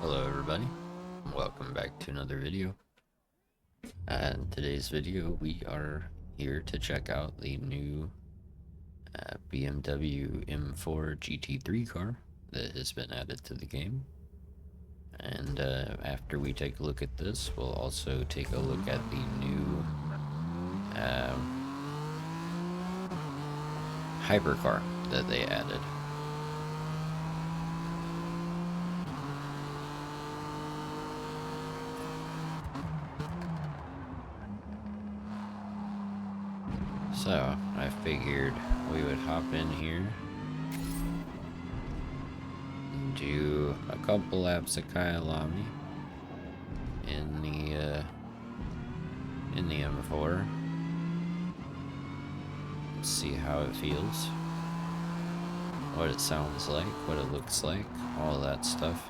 Hello everybody, welcome back to another video. In today's video we are here to check out the new BMW M4 GT3 car that has been added to the game. And after we take a look at this, we'll also take a look at the new hypercar that they added. So, I figured we would hop in here and do a couple laps of Kyalami in the M4. Let's see how it feels, what it sounds like, what it looks like, all that stuff.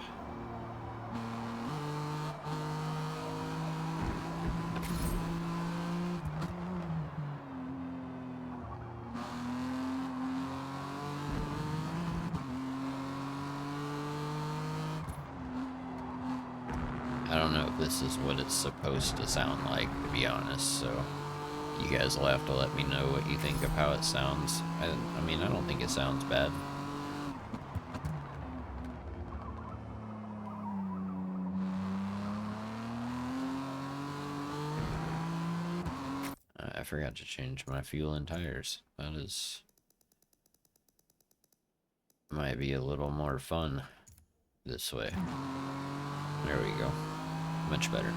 I don't know if this is what it's supposed to sound like, to be honest, so you guys will have to let me know what you think of how it sounds. I mean, I don't think it sounds bad. I forgot to change my fuel and tires. That might be a little more fun this way. There we go. Much better.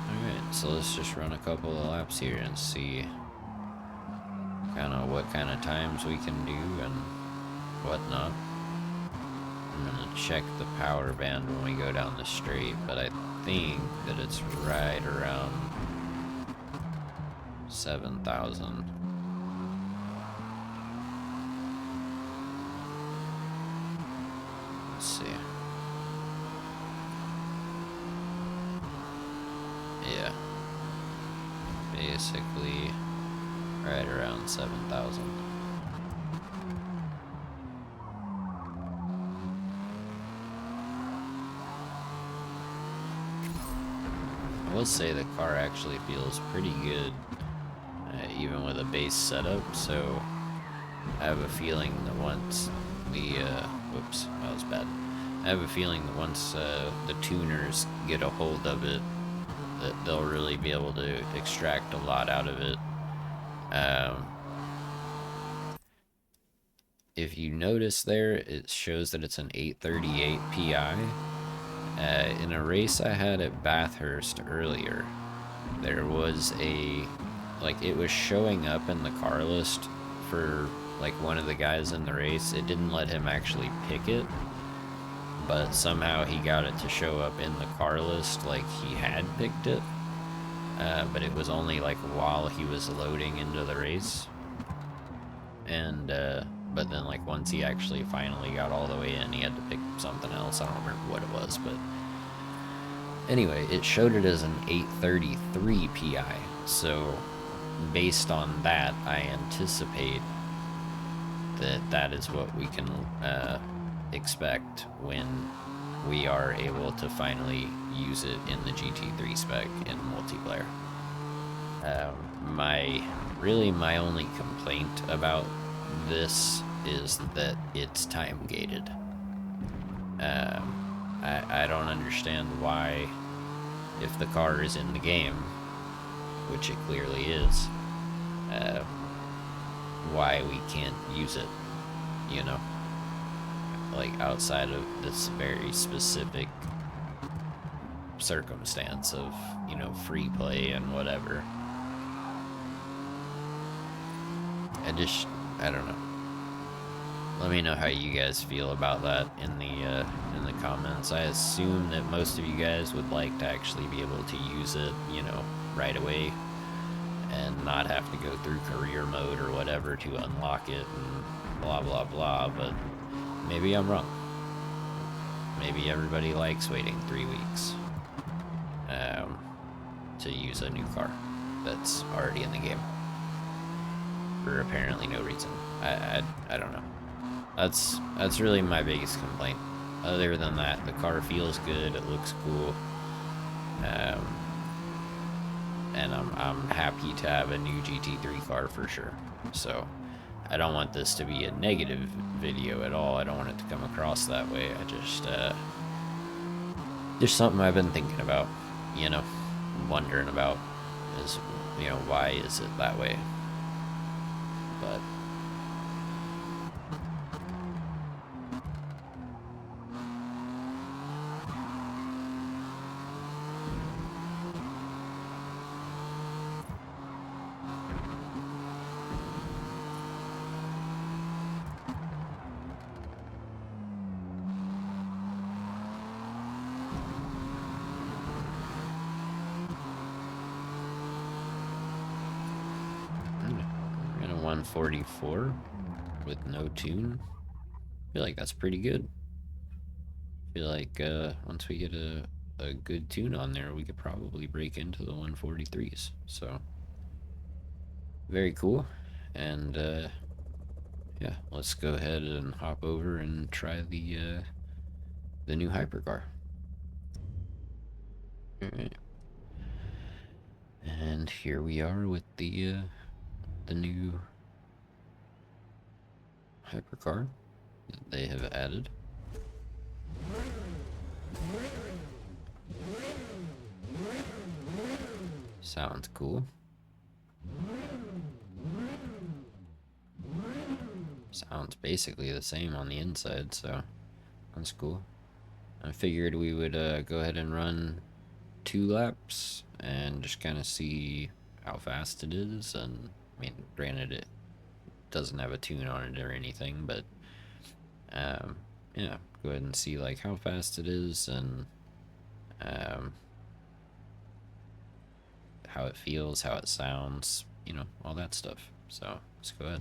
Alright, so let's just run a couple of laps here and see what kind of times we can do and whatnot. I'm gonna check the power band when we go down the straight, but I think that it's right around 7,000. Let's see. Yeah. Basically, right around 7,000. I will say the car actually feels pretty good, even with a base setup, so I have a feeling that once the, whoops, that was bad. I have a feeling that once the tuners get a hold of it, that they'll really be able to extract a lot out of it. If you notice there, it shows that it's an 838 Pi. In a race I had at Bathurst earlier, there was it was showing up in the car list for one of the guys in the race. It didn't let him actually pick it, but somehow he got it to show up in the car list like he had picked it. But it was only while he was loading into the race. And but then once he actually finally got all the way in, he had to pick something else. I don't remember what it was, but anyway, it showed it as an 833 Pi. So based on that, I anticipate that is what we can expect when we are able to finally use it in the GT3 spec in multiplayer. My only complaint about this is that it's time gated. I don't understand why, if the car is in the game, which it clearly is, why we can't use it, you know? Outside of this very specific circumstance of, free play and whatever. I don't know. Let me know how you guys feel about that in the comments. I assume that most of you guys would like to actually be able to use it, right away, and not have to go through career mode or whatever to unlock it and blah blah blah, but maybe I'm wrong. Maybe everybody likes waiting 3 weeks to use a new car that's already in the game for apparently no reason. I don't know. That's really my biggest complaint. Other than that, the car feels good. It looks cool. And I'm happy to have a new GT3 car for sure. So I don't want this to be a negative video at all. I don't want it to come across that way. I just something I've been thinking about, you know, wondering about is, you know, why is it that way? But I'm in a 144 with no tune. I feel like that's pretty good. I feel like once we get a good tune on there, we could probably break into the 143s. So very cool. And yeah, let's go ahead and hop over and try the new hypercar. All right. And here we are with the new hypercar that they have added. Sounds cool. Sounds basically the same on the inside, so that's cool. I figured we would go ahead and run 2 laps and just kind of see how fast it is. And I mean, granted, it doesn't have a tune on it or anything, but yeah, go ahead and see like how fast it is and how it feels, how it sounds, you know, all that stuff. So let's go ahead.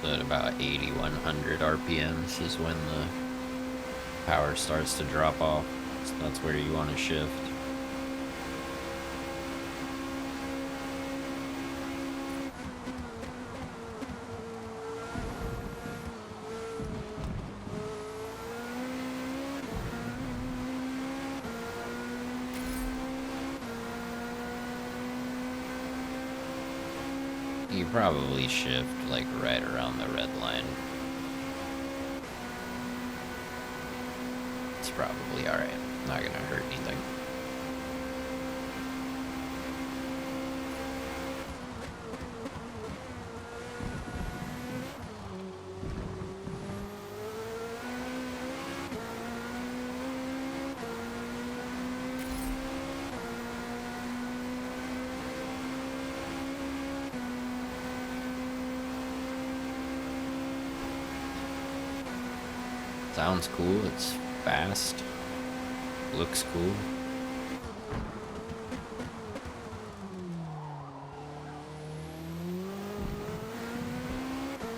At about 8,100 RPMs is when the power starts to drop off. So that's where you want to shift. You probably shift like right around the red line. It's probably alright. Not gonna hurt anything. Sounds cool, it's fast, looks cool.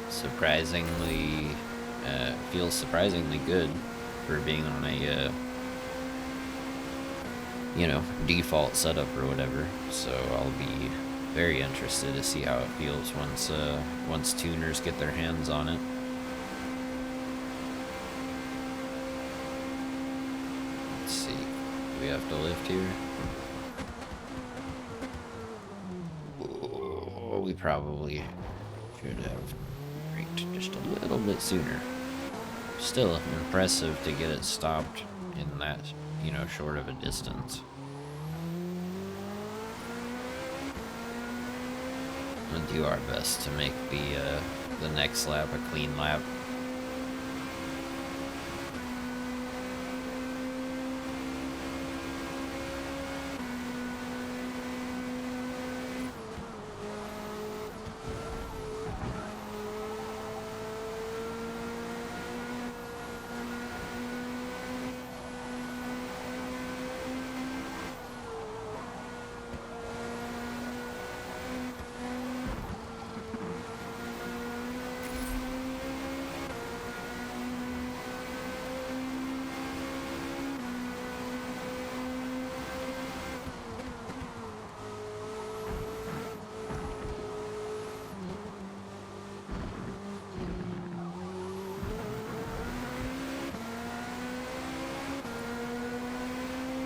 Surprisingly, feels surprisingly good for being on a, you know, default setup or whatever. So I'll be very interested to see how it feels once tuners get their hands on it. We have to lift here. Oh, we probably should have braked just a little bit sooner. Still impressive to get it stopped in that, you know, short of a distance. We'll do our best to make the next lap a clean lap.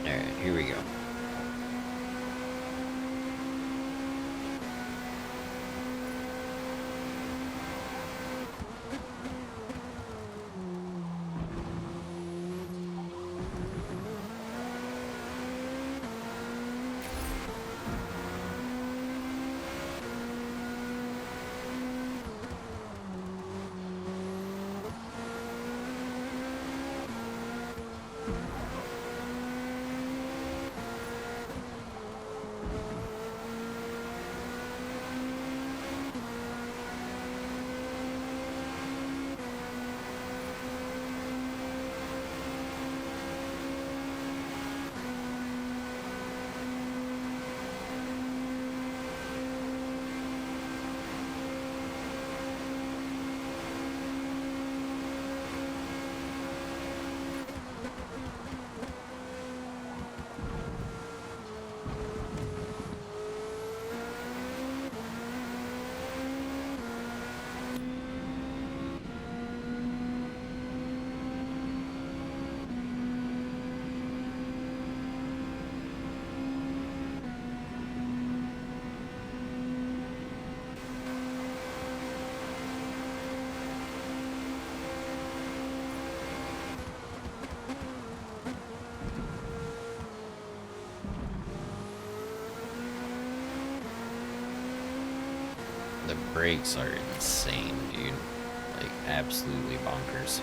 Alright, here we go. The brakes are insane, dude. Like, absolutely bonkers.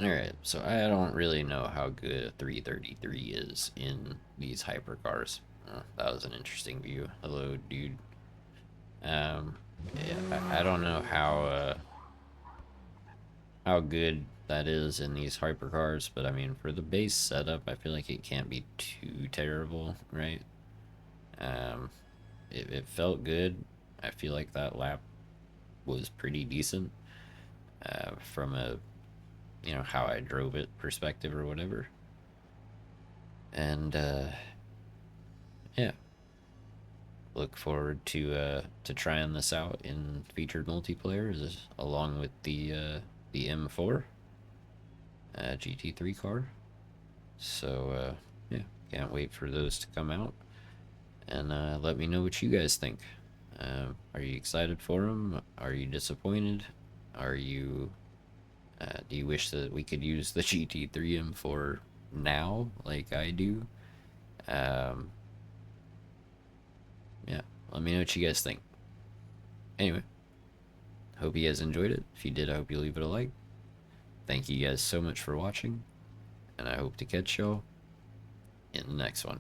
Alright, so I don't really know how good a 333 is in these hypercars. That was an interesting view. Hello, dude. Yeah, I don't know how good that is in these hypercars, but I mean, for the base setup, I feel like it can't be too terrible, right? Um, it felt good. I feel like that lap was pretty decent. from a, how I drove it perspective or whatever. And yeah, look forward to trying this out in featured multiplayer along with the M4 GT3 car. So yeah, can't wait for those to come out, and let me know what you guys think. Are you excited for them? Are you disappointed? Are you do you wish that we could use the GT3 M4 now, like I do? Um, yeah, let me know what you guys think. Anyway, hope you guys enjoyed it. If you did, I hope you leave it a like. Thank you guys so much for watching, and I hope to catch y'all in the next one.